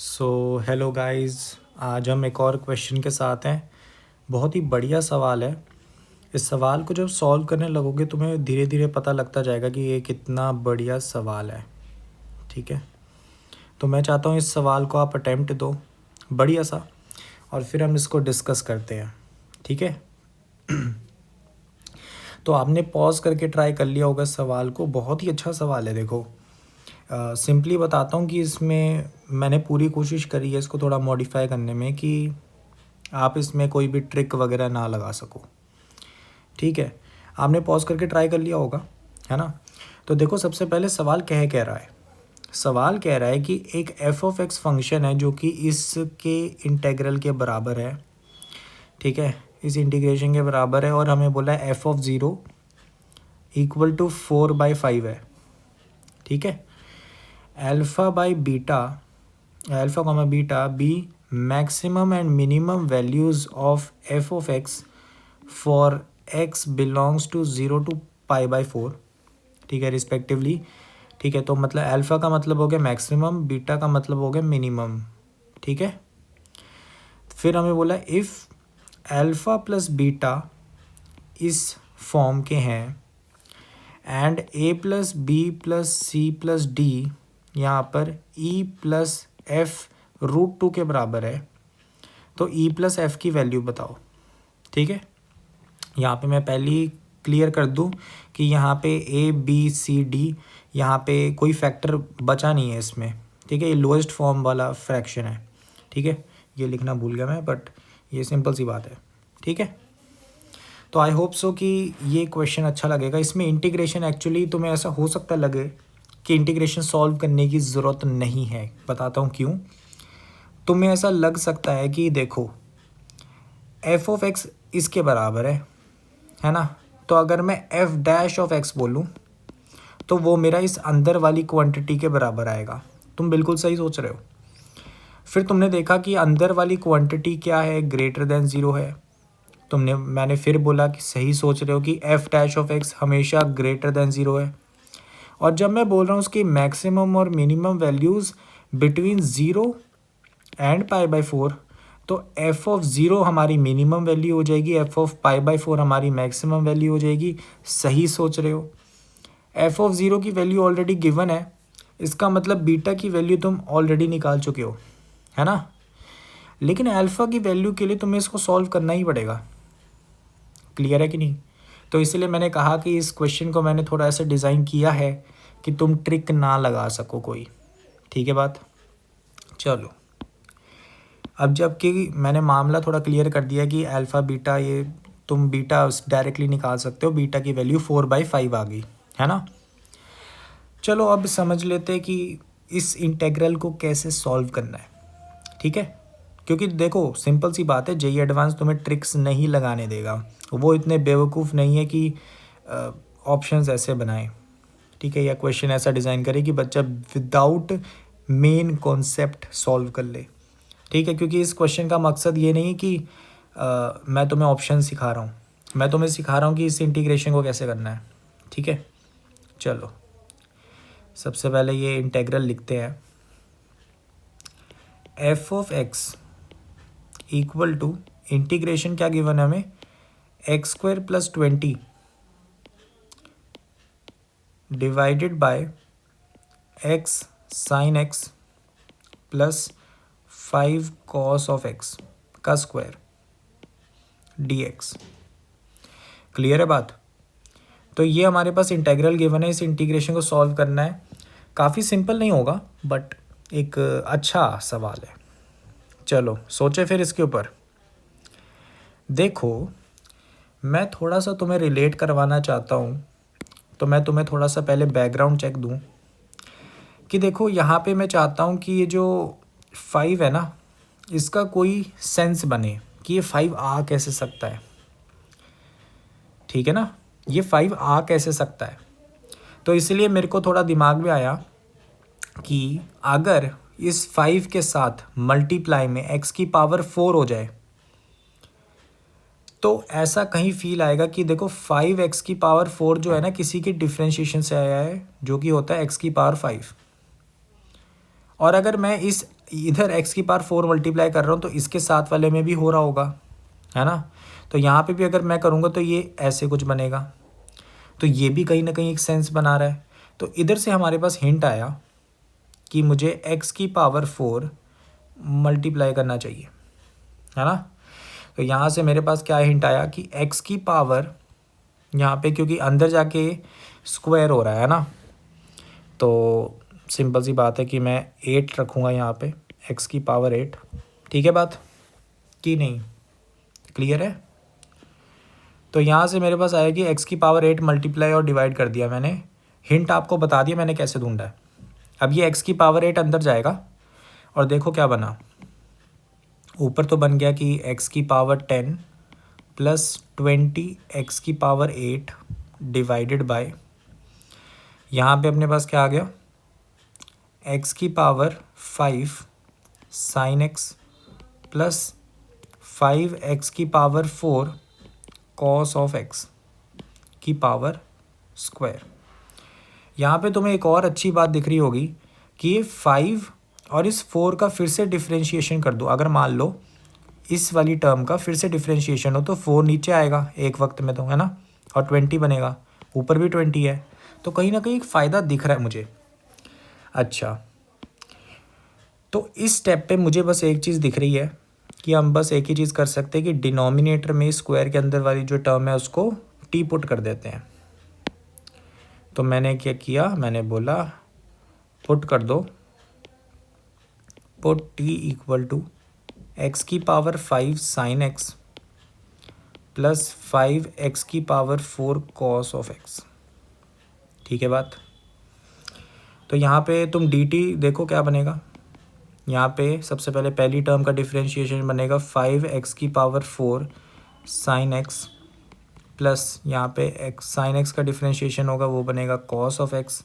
So hello guys. आज हम एक और क्वेश्चन के साथ हैं। बहुत ही बढ़िया सवाल है। इस सवाल को जब सॉल्व करने लगोगे तुम्हें धीरे धीरे पता लगता जाएगा कि ये कितना बढ़िया सवाल है। ठीक है, तो मैं चाहता हूँ इस सवाल को आप अटेम्प्ट दो बढ़िया सा, और फिर हम इसको डिस्कस करते हैं। ठीक है, तो आपने पॉज करके ट्राई कर लिया होगा सवाल को। बहुत ही अच्छा सवाल है। देखो, सिंपली बताता हूँ कि इसमें मैंने पूरी कोशिश करी है इसको थोड़ा मॉडिफाई करने में कि आप इसमें कोई भी ट्रिक वगैरह ना लगा सको। ठीक है, आपने पॉज करके ट्राई कर लिया होगा, है ना। तो देखो, सबसे पहले सवाल कह रहा है। सवाल कह रहा है कि एक एफ ऑफ एक्स फंक्शन है जो कि इसके इंटेग्रल के बराबर है। ठीक है, इस इंटीग्रेशन के बराबर है, और हमें बोला है F of zero equal to 4/5 है। ठीक है, alpha by beta, alpha comma beta be maximum and minimum values of F of X for X belongs to 0 to π/4। ठीक है, रिस्पेक्टिवली। ठीक है, तो मतलब अल्फ़ा का मतलब हो गया मैक्सिमम, बीटा का मतलब हो गया मिनिमम। ठीक है, फिर हमें बोला इफ़ अल्फ़ा प्लस बीटा इस फॉर्म के हैं and A plus B plus C plus D यहाँ पर ई प्लस एफ √2 के बराबर है, तो ई प्लस एफ की वैल्यू बताओ। ठीक है, यहाँ पे मैं पहले ही क्लियर कर दूँ कि यहाँ पे ए बी सी डी यहाँ पे कोई फैक्टर बचा नहीं है इसमें। ठीक है, ये लोएस्ट फॉर्म वाला फ्रैक्शन है। ठीक है, ये लिखना भूल गया मैं, बट ये सिंपल सी बात है। ठीक है, तो आई होप सो कि ये क्वेश्चन अच्छा लगेगा। इसमें इंटीग्रेशन एक्चुअली तुम्हें ऐसा हो सकता लगे कि इंटीग्रेशन सॉल्व करने की ज़रूरत नहीं है। बताता हूँ क्यों। तुम्हें ऐसा लग सकता है कि देखो, एफ ऑफ एक्स इसके बराबर है ना। तो अगर मैं एफ डैश ऑफ एक्स बोलूँ तो वो मेरा इस अंदर वाली क्वांटिटी के बराबर आएगा। तुम बिल्कुल सही सोच रहे हो। फिर तुमने देखा कि अंदर वाली क्वांटिटी क्या है, ग्रेटर देन ज़ीरो है। मैंने फिर बोला कि सही सोच रहे हो कि एफ डैश ऑफ एक्स हमेशा ग्रेटर देन ज़ीरो है। और जब मैं बोल रहा हूँ उसकी मैक्सिमम और minimum values between zero and π/4, तो एफ ऑफ ज़ीरो हमारी मिनिमम वैल्यू हो जाएगी, एफ ऑफ π/4 हमारी मैक्सिमम वैल्यू हो जाएगी। सही सोच रहे हो। एफ ऑफ ज़ीरो की वैल्यू ऑलरेडी गिवन है, इसका मतलब बीटा की वैल्यू तुम ऑलरेडी निकाल चुके हो, है ना। लेकिन अल्फ़ा की वैल्यू के लिए तुम्हें इसको सॉल्व करना ही पड़ेगा। क्लियर है कि नहीं। तो इसलिए मैंने कहा कि इस क्वेश्चन को मैंने थोड़ा ऐसा डिज़ाइन किया है कि तुम ट्रिक ना लगा सको कोई। ठीक है बात। चलो, अब जबकि मैंने मामला थोड़ा क्लियर कर दिया कि अल्फ़ा बीटा, ये तुम बीटा डायरेक्टली निकाल सकते हो। बीटा की वैल्यू 4/5 आ गई, है ना। चलो अब समझ लेते हैं कि इस इंटेग्रल को कैसे सॉल्व करना है। ठीक है, क्योंकि देखो सिंपल सी बात है, जेई एडवांस तुम्हें ट्रिक्स नहीं लगाने देगा। वो इतने बेवकूफ़ नहीं है कि ऑप्शंस ऐसे बनाए। ठीक है, या क्वेश्चन ऐसा डिज़ाइन करे कि बच्चा विदाउट मेन कॉन्सेप्ट सॉल्व कर ले। ठीक है, क्योंकि इस क्वेश्चन का मकसद ये नहीं कि मैं तुम्हें ऑप्शन सिखा रहा हूँ, मैं तुम्हें सिखा रहा हूँ कि इस इंटीग्रेशन को कैसे करना है। ठीक है, चलो सबसे पहले ये इंटेग्रल लिखते हैं। F of X equal to integration क्या गिवन है हमें, x² + 20 divided by x sin x plus 5 cos of x का स्क्वायर dx। क्लियर है बात। तो ये हमारे पास इंटेग्रल गिवन है, इस इंटीग्रेशन को सॉल्व करना है। काफ़ी सिंपल नहीं होगा, बट एक अच्छा सवाल है। चलो सोचे फिर इसके ऊपर। देखो, मैं थोड़ा सा तुम्हें रिलेट करवाना चाहता हूँ, तो मैं तुम्हें थोड़ा सा पहले बैकग्राउंड चेक दूँ कि देखो यहाँ पे मैं चाहता हूँ कि ये जो 5 है ना, इसका कोई सेंस बने कि ये 5 आ कैसे सकता है। ठीक है ना, ये 5 आ कैसे सकता है। तो इसलिए मेरे को थोड़ा दिमाग में आया कि अगर इस 5 के साथ मल्टीप्लाई में x की पावर 4 हो जाए, तो ऐसा कहीं फील आएगा कि देखो 5x की पावर 4 जो है ना, किसी की डिफ्रेंशिएशन से आया है, जो कि होता है x की पावर 5। और अगर मैं इधर एक्स की पावर 4 मल्टीप्लाई कर रहा हूँ तो इसके साथ वाले में भी हो रहा होगा, है ना। तो यहाँ पे भी अगर मैं करूँगा तो ये ऐसे कुछ बनेगा, तो ये भी कहीं ना कहीं एक सेंस बना रहा है। तो इधर से हमारे पास हिंट आया कि मुझे एक्स की पावर 4 मल्टीप्लाई करना चाहिए, है ना। तो यहाँ से मेरे पास क्या हिंट आया कि एक्स की पावर यहाँ पे, क्योंकि अंदर जाके स्क्वायर हो रहा है ना, तो सिंपल सी बात है कि मैं 8 रखूँगा यहाँ पे, एक्स की पावर 8। ठीक है बात कि नहीं, क्लियर है। तो यहाँ से मेरे पास आएगी एक्स की पावर 8 मल्टीप्लाई और डिवाइड कर दिया मैंने, हिंट आपको बता दिया मैंने कैसे ढूंढा है। अब ये एक्स की पावर 8 अंदर जाएगा और देखो क्या बना, ऊपर तो बन गया कि एक्स की पावर 10 प्लस 20 एक्स की पावर 8 डिवाइडेड बाय, यहाँ पे अपने पास क्या आ गया, एक्स की power 5 sine X plus 5 X की पावर 4 कॉस ऑफ एक्स की पावर स्क्वायर। यहाँ पे तुम्हें एक और अच्छी बात दिख रही होगी कि ये 5 और इस 4 का फिर से डिफ्रेंशिएशन कर दो। अगर मान लो इस वाली टर्म का फिर से डिफ्रेंशिएशन हो तो 4 नीचे आएगा एक वक्त में, तो है ना, और 20 बनेगा, ऊपर भी 20 है, तो कहीं ना कहीं एक फ़ायदा दिख रहा है मुझे। अच्छा, तो इस स्टेप पे मुझे बस एक चीज़ दिख रही है कि हम बस एक ही चीज़ कर सकते हैं कि डिनोमिनेटर में स्क्वायर के अंदर वाली जो टर्म है उसको टी पुट कर देते हैं। तो मैंने क्या किया, मैंने बोला पुट कर दो, put T equal to X की power 5 sine X plus 5 X की पावर 4 कॉस ऑफ एक्स। ठीक है बात। तो यहाँ पे तुम डी टी देखो क्या बनेगा, यहाँ पे सबसे पहले पहली टर्म का डिफ्रेंशिएशन बनेगा 5 एक्स की पावर 4 साइन एक्स प्लस यहाँ पे एक्स साइन एक्स का डिफ्रेंशिएशन होगा वो बनेगा कॉस ऑफ एक्स,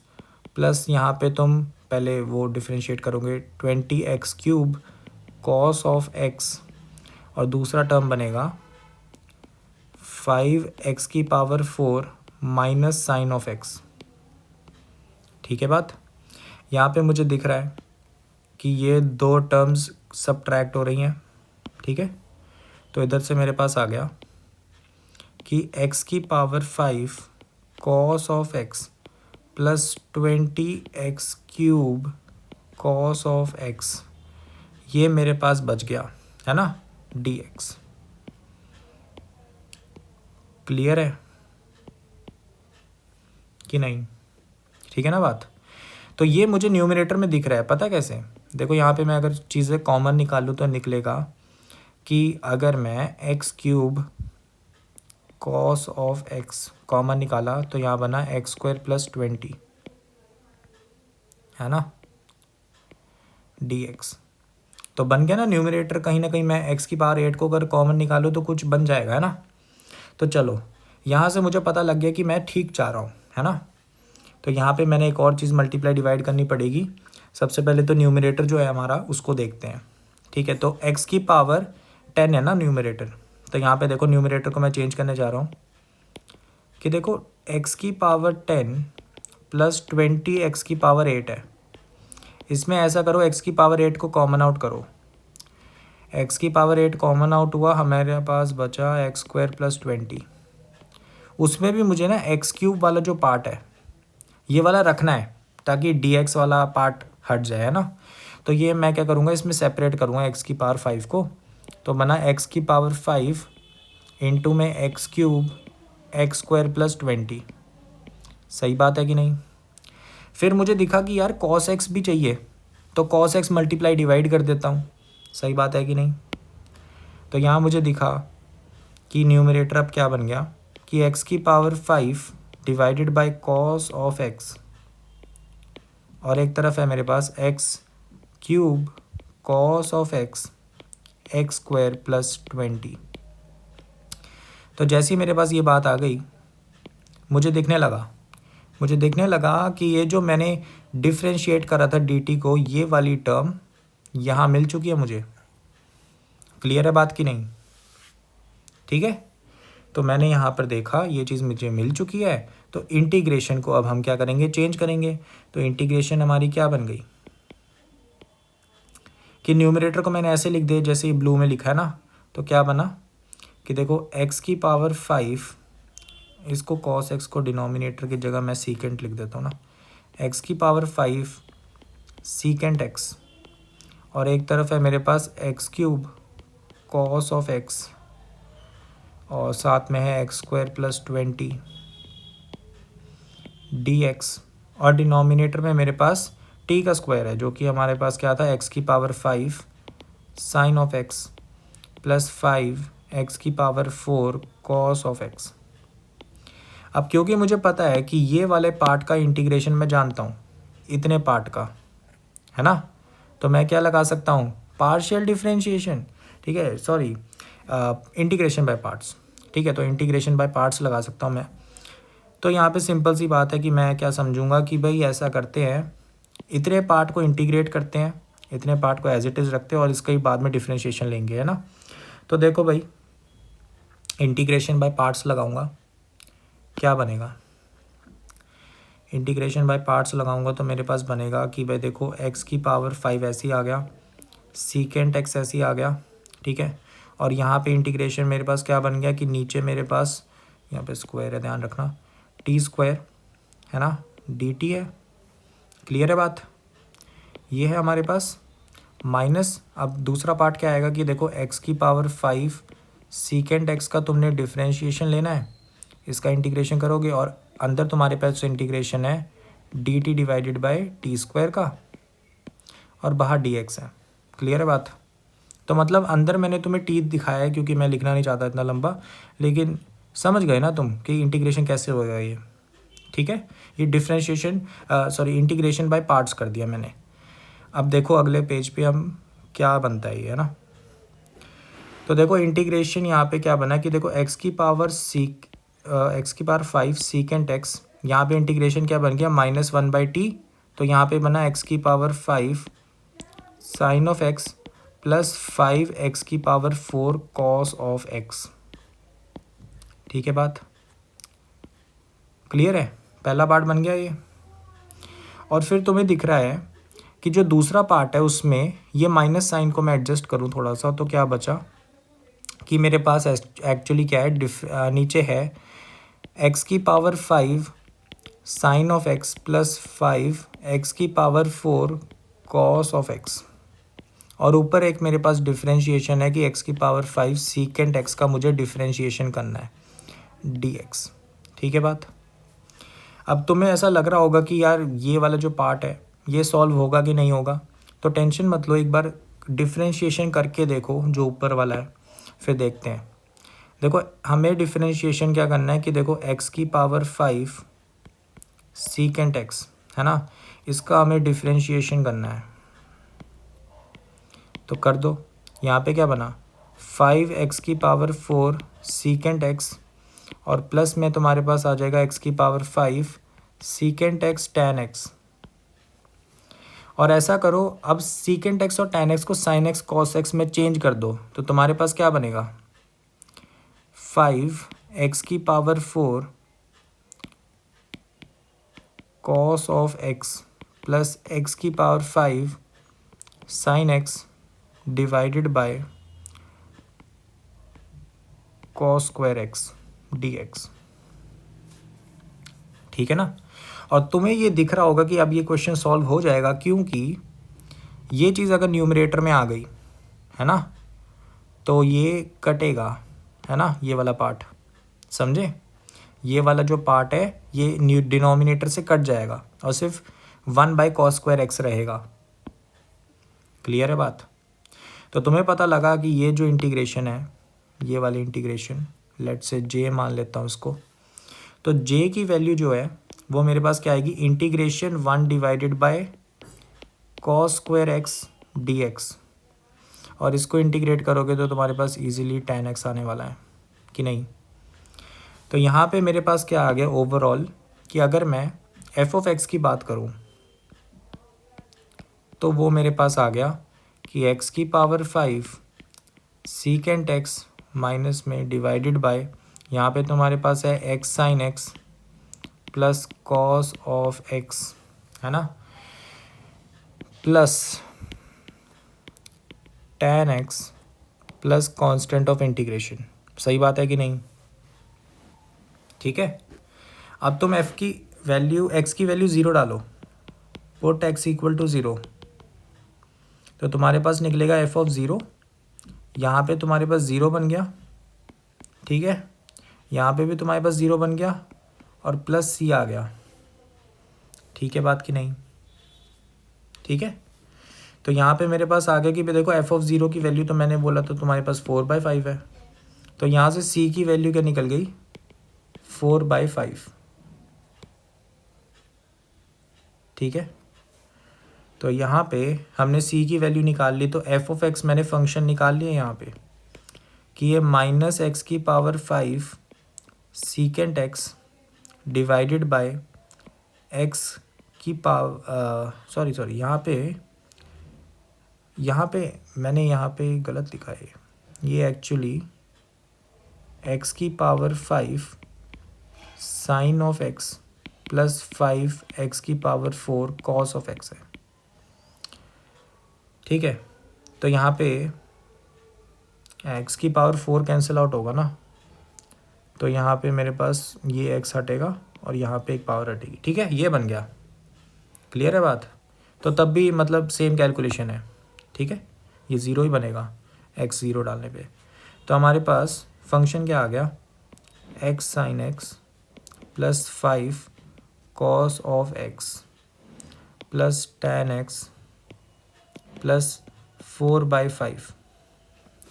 प्लस यहाँ पे तुम पहले वो डिफ्रेंशिएट करोगे 20 X cube cos of X, और दूसरा टर्म बनेगा 5 एक्स की power 4 minus sine of X. ठीक है बात। यहाँ पे मुझे दिख रहा है कि ये दो टर्म्स सबट्रैक्ट हो रही हैं। ठीक है, तो इधर से मेरे पास आ गया कि एक्स की power 5 cos of X plus 20 X cube cos of x, ये मेरे पास बच गया, है ना, डी एक्स। क्लियर है कि नहीं, ठीक है ना बात। तो ये मुझे न्यूमरेटर में दिख रहा है, पता कैसे, देखो यहाँ पे मैं अगर चीज़ें कॉमन निकालूँ तो निकलेगा कि अगर मैं x cube cos of x common निकाला तो यहाँ बना एक्स स्क्वायर प्लस 20, है ना, डी एक्स। तो बन गया ना न्यूमरेटर, कहीं ना कहीं मैं एक्स की पावर 8 को अगर कॉमन निकालूँ तो कुछ बन जाएगा, है ना। तो चलो यहाँ से मुझे पता लग गया कि मैं ठीक चाह रहा हूँ, है ना। तो यहाँ पे मैंने एक और चीज़ मल्टीप्लाई डिवाइड करनी पड़ेगी। सबसे पहले तो न्यूमरेटर जो है हमारा उसको देखते हैं। ठीक है, तो x की पावर 10 है ना न्यूमरेटर, तो यहाँ पे देखो न्यूमरेटर को मैं चेंज करने जा रहा हूँ कि देखो x की पावर 10 प्लस 20 x की पावर 8 है। इसमें ऐसा करो x की पावर 8 को कॉमन आउट करो, x की पावर 8 कॉमन आउट हुआ, हमारे पास बचा एक्स स्क्वायर प्लस 20। उसमें भी मुझे ना एक्स क्यूब वाला जो पार्ट है ये वाला रखना है ताकि डी एक्स वाला पार्ट हट जाए, है ना। तो ये मैं क्या करूँगा, इसमें सेपरेट करूँगा एक्स की पावर 5 को, तो बना एक्स की पावर 5 इंटू में x cube x square plus 20। सही बात है कि नहीं। फिर मुझे दिखा कि यार कॉस एक्स भी चाहिए, तो कॉस एक्स मल्टीप्लाई डिवाइड कर देता हूँ। सही बात है कि नहीं। तो यहाँ मुझे दिखा कि न्यूमरेटर अब क्या बन गया कि एक्स की power 5 divided by cos of X, और एक तरफ है मेरे पास X cube cos of X X square plus 20। तो जैसे ही मेरे पास ये बात आ गई मुझे दिखने लगा कि ये जो मैंने डिफ्रेंशिएट करा था dt को, ये वाली टर्म यहाँ मिल चुकी है मुझे। क्लियर है बात कि नहीं। ठीक है, तो मैंने यहाँ पर देखा ये चीज़ मुझे मिल चुकी है, तो इंटीग्रेशन को अब हम क्या करेंगे, चेंज करेंगे। तो इंटीग्रेशन हमारी क्या बन गई, कि न्यूमरेटर को मैंने ऐसे लिख दिया जैसे ये ब्लू में लिखा है ना, तो क्या बना कि देखो x की पावर 5, इसको cos x को डिनोमिनेटर की जगह मैं सीकेंट लिख देता हूँ ना, x की पावर 5 सीकेंट x, और एक तरफ है मेरे पास X cube cos of X, और साथ में है X square plus 20 D X, और डिनोमिनेटर में मेरे पास टी का स्क्वायर है जो कि हमारे पास क्या था, एक्स की power 5 sine of X plus 5 X की पावर 4 कॉस ऑफ एक्स। अब क्योंकि मुझे पता है कि ये वाले पार्ट का इंटीग्रेशन मैं जानता हूँ, इतने पार्ट का, है ना, तो मैं क्या लगा सकता हूँ, पार्शियल डिफरेंशिएशन, ठीक है, सॉरी इंटीग्रेशन बाय पार्ट्स, ठीक है, तो इंटीग्रेशन बाय पार्ट्स लगा सकता हूँ मैं। तो यहाँ पे सिंपल सी बात है कि मैं क्या समझूंगा कि भाई ऐसा करते हैं, इतने पार्ट को इंटीग्रेट करते हैं, इतने पार्ट को एज इट इज़ रखते हैं और इसका ही बाद में डिफरेंशिएशन लेंगे, है ना। तो देखो भाई, इंटीग्रेशन बाय पार्ट्स लगाऊंगा, क्या बनेगा, इंटीग्रेशन बाय पार्ट्स लगाऊंगा तो मेरे पास बनेगा कि भाई देखो एक्स की पावर 5 ऐसे ही आ गया, सीकेंट एक्स ऐसे ही आ गया, ठीक है, और यहाँ पे इंटीग्रेशन मेरे पास क्या बन गया कि नीचे मेरे पास यहाँ पे स्क्वायर है, ध्यान रखना, टी स्क्वायर है ना, डी टी है, क्लियर है बात, ये है हमारे पास माइनस। अब दूसरा पार्ट क्या आएगा कि देखो एक्स की पावर 5 सीकेंट एक्स का तुमने डिफरेंशिएशन लेना है, इसका इंटीग्रेशन करोगे, और अंदर तुम्हारे पास इंटीग्रेशन है D T divided by T square का, और बाहर डी एक्स है, क्लियर है बात। तो मतलब अंदर मैंने तुम्हें टी दिखाया है क्योंकि मैं लिखना नहीं चाहता इतना लंबा, लेकिन समझ गए ना तुम कि इंटीग्रेशन कैसे होगा ये, ठीक है, ये differentiation sorry integration by parts कर दिया मैंने। अब देखो अगले पेज पे हम क्या बनता है ये, है ना, तो देखो इंटीग्रेशन यहाँ पे क्या बना कि देखो एक्स की पावर 5 सीकेंट एक्स, यहाँ पे इंटीग्रेशन क्या बन गया -1/t, तो यहाँ पे बना एक्स की power 5 sine of X plus 5 X की पावर 4 कॉस ऑफ एक्स, ठीक है बात, क्लियर है, पहला पार्ट बन गया ये। और फिर तुम्हें दिख रहा है कि जो दूसरा पार्ट है उसमें ये माइनस साइन को मैं एडजस्ट करूँ थोड़ा सा, तो क्या बचा कि मेरे पास एक्चुअली क्या है, नीचे है एक्स की power 5 sine of X plus 5 X की पावर 4 कॉस ऑफ एक्स, और ऊपर एक मेरे पास डिफरेंशिएशन है कि एक्स की पावर 5 सीकेंट एक्स का मुझे डिफरेंशिएशन करना है डी एक्स, ठीक है बात। अब तुम्हें ऐसा लग रहा होगा कि यार ये वाला जो पार्ट है ये सॉल्व होगा कि नहीं होगा, तो टेंशन मत लो, एक बार डिफरेंशिएशन करके देखो जो ऊपर वाला है, फिर देखते हैं। देखो हमें डिफरेंशिएशन क्या करना है कि देखो एक्स की पावर 5 सीकेंट एक्स है ना, इसका हमें डिफरेंशिएशन करना है, तो कर दो। यहाँ पे क्या बना 5 एक्स की पावर 4 सीकेंट एक्स, और प्लस में तुम्हारे पास आ जाएगा एक्स की power 5 secant x tan x, और ऐसा करो अब सीकेंट एक्स और टैन एक्स को साइन एक्स कॉस एक्स में चेंज कर दो, तो तुम्हारे पास क्या बनेगा 5 एक्स की power 4 cos of X plus X की power 5 sine X divided by cos square X D X, ठीक है ना। और तुम्हें ये दिख रहा होगा कि अब ये क्वेश्चन सॉल्व हो जाएगा क्योंकि ये चीज़ अगर न्यूमरेटर में आ गई है ना, तो ये कटेगा, है ना, ये वाला पार्ट, समझे, ये वाला जो पार्ट है ये डिनोमिनेटर से कट जाएगा और सिर्फ 1/cos स्क्वायर एक्स रहेगा, क्लियर है बात। तो तुम्हें पता लगा कि ये जो इंटीग्रेशन है, ये वाली इंटीग्रेशन, लेट से जे मान लेता हूँ इसको, तो जे की वैल्यू जो है वो मेरे पास क्या आएगी, integration 1 divided by cos square X D X, और इसको इंटीग्रेट करोगे तो तुम्हारे पास इजीली tan x आने वाला है कि नहीं। तो यहाँ पे मेरे पास क्या आ गया ओवरऑल कि अगर मैं f ऑफ x की बात करूँ तो वो मेरे पास आ गया कि x की पावर 5 सीकेंट x माइनस में डिवाइडेड बाय, यहाँ पे तुम्हारे पास है x sine x plus cos of x, है ना, plus tan x plus constant of integration. सही बात है कि नहीं? ठीक है। अब तुम f की वैल्यू, x की वैल्यू 0 डालो, पुट x इक्वल टू 0, तो तुम्हारे पास निकलेगा f ऑफ 0। यहाँ पे तुम्हारे पास 0 बन गया, ठीक है। यहाँ पे भी तुम्हारे पास 0 बन गया और प्लस c आ गया। ठीक है बात कि नहीं? ठीक है। तो यहाँ पे मेरे पास आ गया कि भाई देखो f ऑफ 0 की वैल्यू तो मैंने बोला तो तुम्हारे पास 4/5 है, तो यहाँ से c की वैल्यू क्या निकल गई? 4/5। ठीक है। तो यहाँ पे हमने c की वैल्यू निकाल ली, तो f ऑफ x मैंने फंक्शन निकाल लिया यहाँ पे कि ये -x⁵ secant x divided by x की पावर, सॉरी यहाँ पे मैंने यहाँ पे गलत लिखा है, ये actually x⁵ sine of x plus 5x⁴ cos of x है। ठीक है। तो यहाँ पे x⁴ कैंसिल आउट होगा ना, तो यहाँ पे मेरे पास ये x हटेगा और यहाँ पे एक पावर हटेगी। ठीक है, ये बन गया। क्लियर है बात? तो तब भी मतलब सेम कैलकुलेशन है। ठीक है, ये 0 ही बनेगा x 0 डालने पे। तो हमारे पास फंक्शन क्या आ गया? x sine x plus 5 cos of x plus tan x plus 4/5।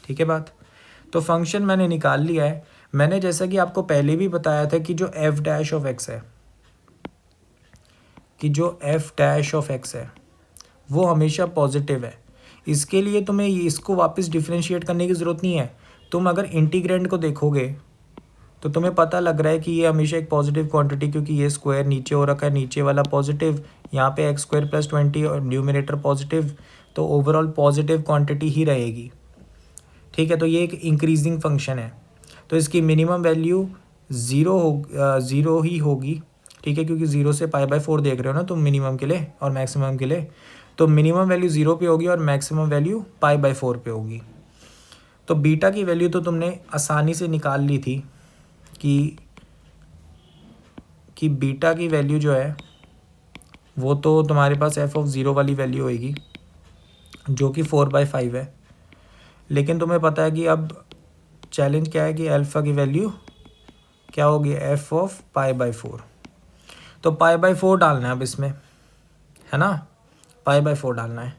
ठीक है बात? तो फंक्शन मैंने निकाल लिया है। मैंने जैसा कि आपको पहले भी बताया था कि जो f डैश ऑफ x है, वो हमेशा पॉजिटिव है। इसके लिए तुम्हें इसको वापस डिफरेंशिएट करने की ज़रूरत नहीं है। तुम अगर इंटीग्रेंड को देखोगे तो तुम्हें पता लग रहा है कि ये हमेशा एक पॉजिटिव क्वांटिटी, क्योंकि ये स्क्वायर नीचे हो रखा है, नीचे वाला पॉजिटिव, यहाँ पे x² + 20 और न्यूमिनेटर पॉजिटिव, तो ओवरऑल पॉजिटिव क्वांटिटी ही रहेगी। ठीक है। तो ये एक इंक्रीजिंग फंक्शन है, तो इसकी मिनिमम वैल्यू 0 ही होगी। ठीक है, क्योंकि 0 से π/4 देख रहे हो ना तुम मिनिमम के लिए और मैक्सिमम के लिए, तो मिनिमम वैल्यू 0 पे होगी और मैक्सिमम वैल्यू π/4 पे होगी। तो बीटा की वैल्यू तो तुमने आसानी से निकाल ली थी कि बीटा की वैल्यू जो है वो तो तुम्हारे पास f ऑफ 0 वाली वैल्यू होएगी जो कि 4/5 है। लेकिन तुम्हें पता है कि अब चैलेंज क्या है कि अल्फ़ा की वैल्यू क्या होगी? f of π/4। तो π/4 डालना है अब इसमें, है ना? π/4 डालना है।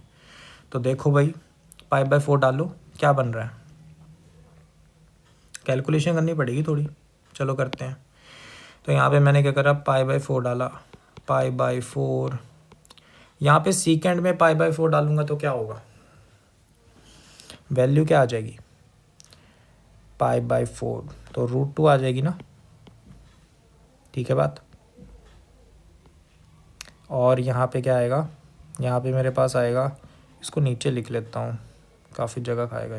तो देखो भाई, π/4 डालो, क्या बन रहा है? कैलकुलेशन करनी पड़ेगी थोड़ी, चलो करते हैं। तो यहाँ पे मैंने क्या करा? π/4 डाला, π/4। यहाँ पे सीकेंड में π/4 डालूंगा तो क्या होगा? वैल्यू क्या आ जाएगी? π/4 तो √2 आ जाएगी ना। ठीक है बात? और यहाँ पे क्या आएगा? यहाँ पे मेरे पास आएगा, इसको नीचे लिख लेता हूँ, काफ़ी जगह खाएगा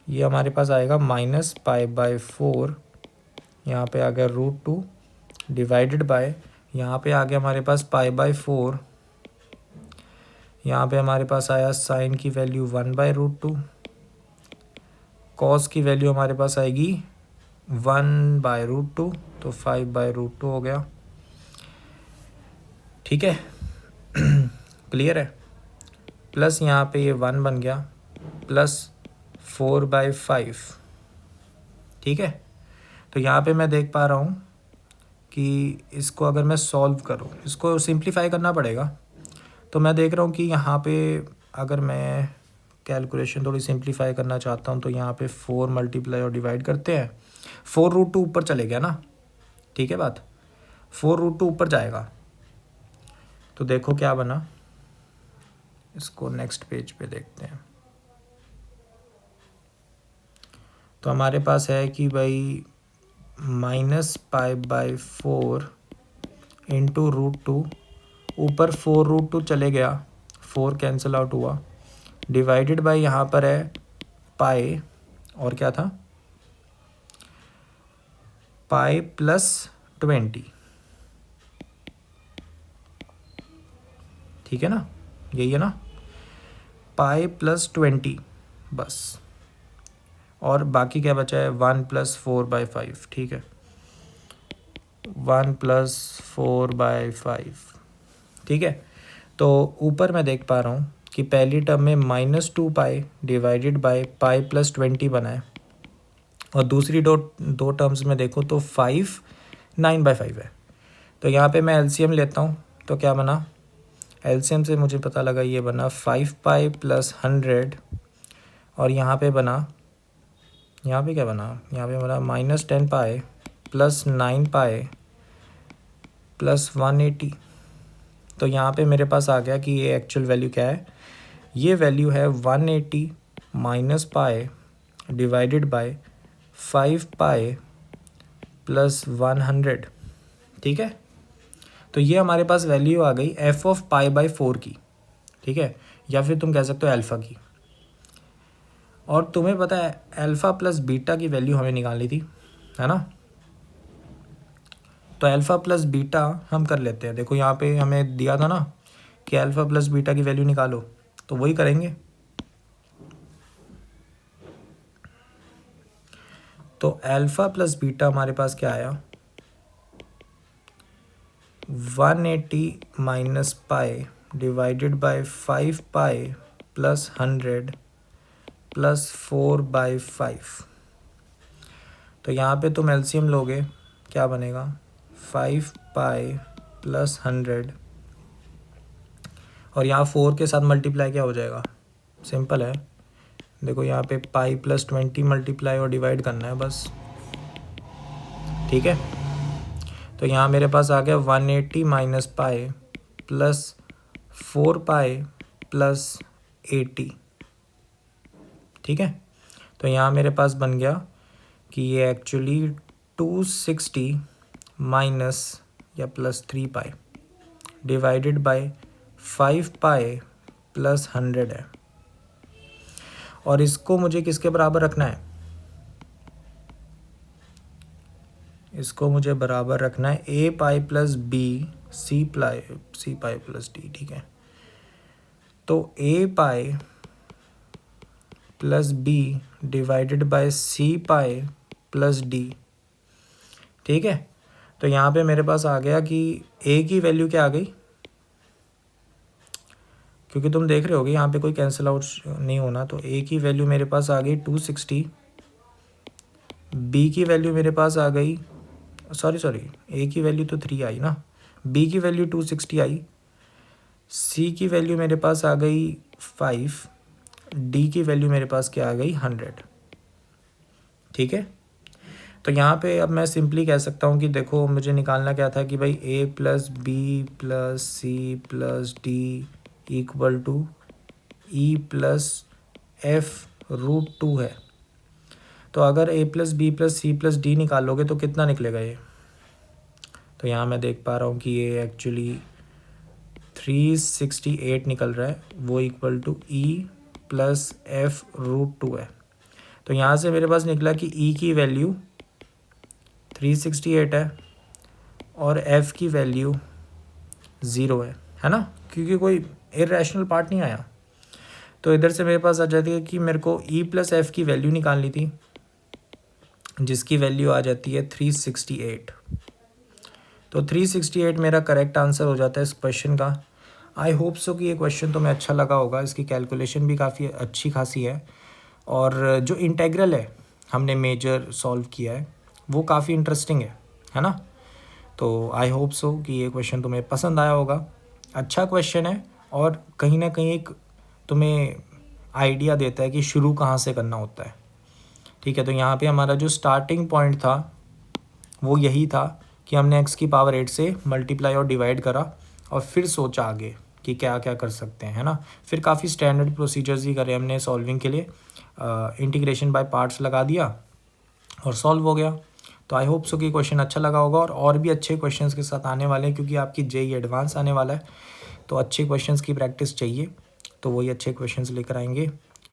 ये हमारे पास आएगा -π/4, यहाँ पे आ गया √2 डिवाइडेड बाय, यहाँ पे आ गया हमारे पास π/4, यहाँ पे हमारे पास आया साइन की वैल्यू 1/√2, कॉस की वैल्यू हमारे पास आएगी 1/√2, तो 5/√2 हो गया। ठीक है, क्लियर है? प्लस यहाँ पे ये 1 बन गया प्लस 4/5। ठीक है। तो यहाँ पे मैं देख पा रहा हूँ कि इसको अगर मैं सॉल्व करूँ, इसको सिंप्लीफाई करना पड़ेगा, तो मैं देख रहा हूँ कि यहाँ पे अगर मैं कैलकुलेशन थोड़ी सिंप्लीफाई करना चाहता हूँ तो यहाँ पे 4 मल्टीप्लाई और डिवाइड करते हैं। 4√2 ऊपर चले गया ना। ठीक है बात? 4√2 ऊपर जाएगा, तो देखो क्या बना। इसको नेक्स्ट पेज पे देखते हैं। तो हमारे पास है कि भाई -π/4 इंटू √2, ऊपर 4√2 चले गया, 4 कैंसिल आउट हुआ, डिवाइडेड बाय यहाँ पर है पाई, और क्या था? Pi plus 20। ठीक है ना, यही है ना? पाई प्लस 20 बस, और बाकी क्या बचा है 1 + 4/5, ठीक है 1 + 4/5, ठीक है। तो ऊपर मैं देख पा रहा हूँ कि पहली टर्म में -2 पाई डिवाइडेड बाय पाई प्लस 20 बना है, और दूसरी दो टर्म्स में देखो तो 5 9/5 है। तो यहाँ पे मैं एलसीएम लेता हूँ, तो क्या बना, एलसीएम से मुझे पता लगा ये बना 5 पाई प्लस 100, और यहाँ पे बना, यहाँ पे क्या बना, यहाँ पे बना -10 पाई प्लस 9 पाई प्लस 180। तो यहाँ पे मेरे पास आ गया कि ये एक्चुअल वैल्यू क्या है, ये वैल्यू है 180 minus pi divided by 5 pi plus 100, ठीक है। तो ये हमारे पास वैल्यू आ गई f/π/4 की, ठीक है, या फिर तुम कह सकते हो अल्फ़ा की। और तुम्हें पता है अल्फ़ा प्लस बीटा की वैल्यू हमें निकालनी थी, है ना। तो अल्फ़ा प्लस बीटा हम कर लेते हैं। देखो यहाँ पे हमें दिया था ना कि अल्फ़ा प्लस बीटा की वैल्यू निकालो, तो वही करेंगे। तो अल्फ़ा प्लस बीटा हमारे पास क्या आया, 180 minus pi divided by 5 pi plus 100 plus 4/5। तो यहाँ पे तुम एलसीएम लोगे, क्या बनेगा 5 पाई प्लस 100, और यहाँ 4 के साथ मल्टीप्लाई क्या हो जाएगा, सिंपल है, देखो यहाँ पे पाई प्लस 20 मल्टीप्लाई और डिवाइड करना है बस, ठीक है। तो यहाँ मेरे पास आ गया 180 minus pi plus 4 pi plus 80, ठीक है। तो यहाँ मेरे पास बन गया कि ये एक्चुअली 260 माइनस या plus 3 pi divided by 5 pi plus 100 है, और इसको मुझे किसके बराबर रखना है, इसको मुझे बराबर रखना है a pi plus b c pi plus d, ठीक है। तो a pi plus b divided by c pi plus d, ठीक है। तो यहाँ पे मेरे पास आ गया कि a की वैल्यू क्या आ गई, क्योंकि तुम देख रहे होगे यहाँ पे कोई कैंसिल आउट नहीं होना, तो a की वैल्यू मेरे पास आ गई 260, b की वैल्यू मेरे पास आ गई, सॉरी a की वैल्यू तो 3 आई ना, b की वैल्यू 260 आई, c की वैल्यू मेरे पास आ गई 5, d की वैल्यू मेरे पास क्या आ गई 100, ठीक है। तो यहाँ पे अब मैं सिंपली कह सकता हूँ कि देखो मुझे निकालना क्या था कि भाई a plus B plus C plus D equal to E plus f√2 है। तो अगर a plus B plus C plus D निकालोगे तो कितना निकलेगा ये, तो यहाँ मैं देख पा रहा हूँ कि ये एक्चुअली 368 निकल रहा है, वो equal to E plus f√2 है। तो यहाँ से मेरे पास निकला कि ई की वैल्यू 368 है और f की वैल्यू 0 है ना, क्योंकि कोई इरेशनल पार्ट नहीं आया। तो इधर से मेरे पास आ जाती है कि मेरे को ई प्लस एफ की वैल्यू निकालनी थी, जिसकी वैल्यू आ जाती है 368। तो 368 मेरा करेक्ट आंसर हो जाता है इस क्वेश्चन का। आई होप सो कि ये क्वेश्चन तुम्हें अच्छा लगा होगा, इसकी कैलकुलेशन भी काफ़ी अच्छी खासी है, और जो इंटेग्रल है हमने मेजर सॉल्व किया है वो काफ़ी इंटरेस्टिंग है ना। तो आई होप सो कि ये क्वेश्चन तुम्हें पसंद आया होगा। अच्छा क्वेश्चन है, और कहीं ना कहीं एक तुम्हें आइडिया देता है कि शुरू कहाँ से करना होता है, ठीक है। तो यहाँ पे हमारा जो स्टार्टिंग पॉइंट था वो यही था कि हमने x की पावर 8 से मल्टीप्लाई और डिवाइड करा, और फिर सोचा आगे कि क्या क्या कर सकते हैं, है ना। फिर काफ़ी स्टैंडर्ड प्रोसीजर्स ही करे हमने सॉल्विंग के लिए, इंटीग्रेशन बाय पार्ट्स लगा दिया और सॉल्व हो गया। तो आई होप सो कि क्वेश्चन अच्छा लगा होगा, और भी अच्छे क्वेश्चंस के साथ आने वाले हैं, क्योंकि आपकी जेईई एडवांस आने वाला है, तो अच्छे क्वेश्चंस की प्रैक्टिस चाहिए, तो वही अच्छे क्वेश्चंस लेकर आएंगे।